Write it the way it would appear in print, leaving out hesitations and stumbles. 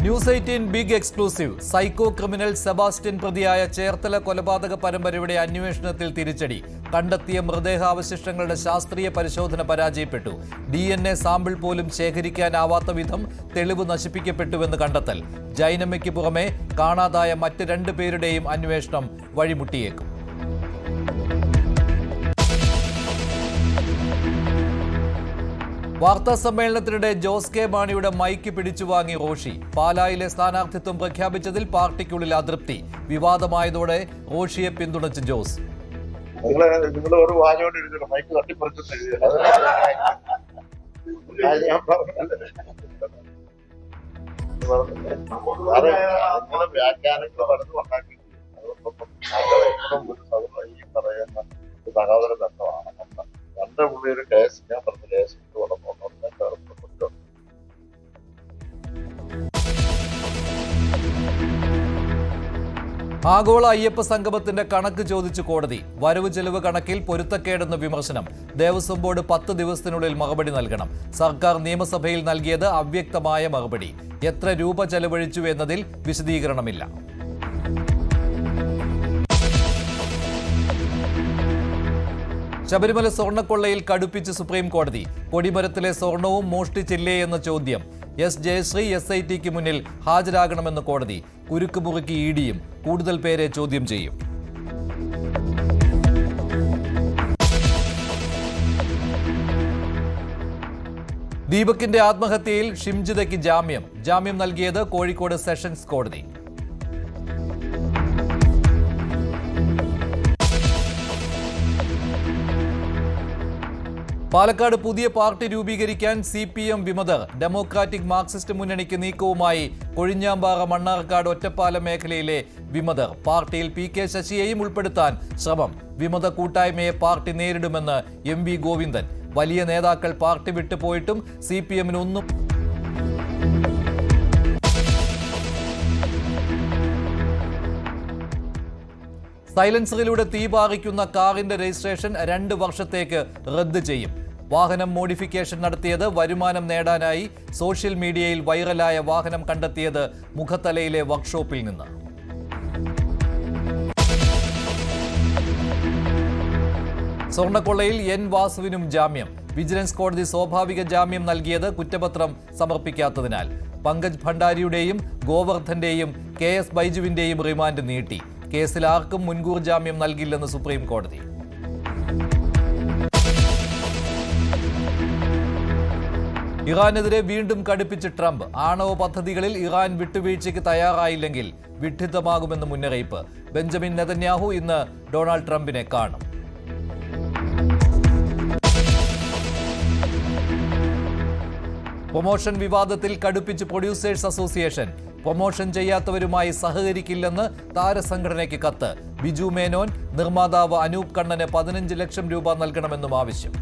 News 18 big exclusive. Psycho criminal Sebastian പ്രതിയായ ചേർത്തല കൊലപാതക പരമ്പരയുടെ അന്വേഷണത്തിൽ തിരിച്ചടി. കണ്ടെത്തിയ മൃതദേഹാവശിഷ്ടങ്ങളുടെ ശാസ്ത്രീയ പരിശോധന പരാജയപ്പെട്ടു. DNA സാമ്പിൾ പോലും ശേഖരിക്കാനാവാത്ത വിധം തെളിവ് നശിപ്പിക്കപ്പെട്ടുവെന്ന് കണ്ടെത്തൽ. ജൈനമ്മയ്ക്ക് പുറമെ കാണാതായ മറ്റ് 2 പേരുടെയും അന്വേഷണം വഴിമുട്ടിയേക്കും. വാർത്താ സമ്മേളനത്തിനിടെ ജോസ് കെ മാണിയുടെ മൈക്ക് പിടിച്ചുവാങ്ങി റോഷി. പാലായിലെ സ്ഥാനാർത്ഥിത്വം പ്രഖ്യാപിച്ചതിൽ പാർട്ടിക്കുള്ളിൽ അതൃപ്തി. വിവാദമായതോടെ റോഷിയെ പിന്തുണച്ച് ജോസ്. ആഗോള അയ്യപ്പ സംഗമത്തിന്റെ കണക്ക് ചോദിച്ചു കോടതി. വരവ് ചെലവ് കണക്കിൽ പൊരുത്തക്കേടെന്ന് വിമർശനം. ദേവസ്വം ബോർഡ് 10 ദിവസത്തിനുള്ളിൽ മറുപടി നൽകണം. സർക്കാർ നിയമസഭയിൽ നൽകിയത് അവ്യക്തമായ മറുപടി. എത്ര രൂപ ചെലവഴിച്ചു എന്നതിൽ വിശദീകരണമില്ല. ശബരിമല സ്വർണ്ണക്കൊള്ളയിൽ കടുപ്പിച്ച് സുപ്രീം കോടതി. കൊടിമരത്തിലെ സ്വർണവും മോഷ്ടിച്ചില്ലേ എന്ന ചോദ്യം. എസ് ജയശ്രീ SITക്ക് മുന്നിൽ ഹാജരാകണമെന്ന് കോടതി. കുരുക്ക് മുറുക്കി EDയും കൂടുതൽ പേരെ ചോദ്യം ചെയ്യും. ദീപകിന്റെ ആത്മഹത്യയിൽ ഷിംജിതയ്ക്ക് ജാമ്യം നൽകിയത് കോഴിക്കോട് സെഷൻസ് കോടതി. പാലക്കാട് പുതിയ പാർട്ടി രൂപീകരിക്കാൻ CPM വിമതർ. ഡെമോക്രാറ്റിക് മാർക്സിസ്റ്റ് മുന്നണിക്ക് നീക്കവുമായി കൊഴിഞ്ഞാമ്പാറ മണ്ണാർക്കാട് ഒറ്റപ്പാലം മേഖലയിലെ വിമതർ. പാർട്ടിയിൽ PK ശശിയെയും ഉൾപ്പെടുത്താൻ ശ്രമം. വിമത കൂട്ടായ്മയെ പാർട്ടി നേരിടുമെന്ന് MV ഗോവിന്ദൻ. വലിയ നേതാക്കൾ പാർട്ടി വിട്ടുപോയിട്ടും CPMന് ഒന്നും. സൈലൻസറിലൂടെ തീപാറിക്കുന്ന കാറിന്റെ രജിസ്ട്രേഷൻ 2 വർഷത്തേക്ക് റദ്ദ് ചെയ്യും. വാഹനം മോഡിഫിക്കേഷൻ നടത്തിയത് വരുമാനം നേടാനായി. സോഷ്യൽ മീഡിയയിൽ വൈറലായ വാഹനം കണ്ടെത്തിയത് മുഖത്തലയിലെ വർക്ക്ഷോപ്പിൽ നിന്ന്. സ്വർണ്ണക്കൊള്ളയിൽ N വാസുവിനും ജാമ്യം. വിജിലൻസ് കോടതി സ്വാഭാവിക ജാമ്യം നൽകിയത് കുറ്റപത്രം സമർപ്പിക്കാത്തതിനാൽ. പങ്കജ് ഭണ്ഡാരിയുടെയും ഗോവർദ്ധന്റെയും KS ബൈജുവിന്റെയും റിമാൻഡ് നീട്ടി. കേസിൽ ആർക്കും മുൻകൂർ ജാമ്യം നൽകില്ലെന്ന് സുപ്രീം കോടതി. ഇറാനെതിരെ വീണ്ടും കടുപ്പിച്ച് ട്രംപ്. ആണവ പദ്ധതികളിൽ ഇറാൻ വിട്ടുവീഴ്ചയ്ക്ക് തയ്യാറായില്ലെങ്കിൽ വിഡ്ഢിത്തമാകുമെന്ന് മുന്നറിയിപ്പ്. ബെഞ്ചമിൻ നെതന്യാഹു ഇന്ന് ഡൊണാൾഡ് ട്രംപിനെ കാണും. പ്രൊമോഷൻ വിവാദത്തിൽ കടുപ്പിച്ച് പ്രൊഡ്യൂസേഴ്സ് അസോസിയേഷൻ. പ്രൊമോഷൻ ചെയ്യാത്തവരുമായി സഹകരിക്കില്ലെന്ന് താരസംഘടനയ്ക്ക് കത്ത്. ബിജു മേനോൻ, നിർമ്മാതാവ് അനൂപ് കണ്ണന് 15 ലക്ഷം രൂപ നൽകണമെന്നും ആവശ്യം.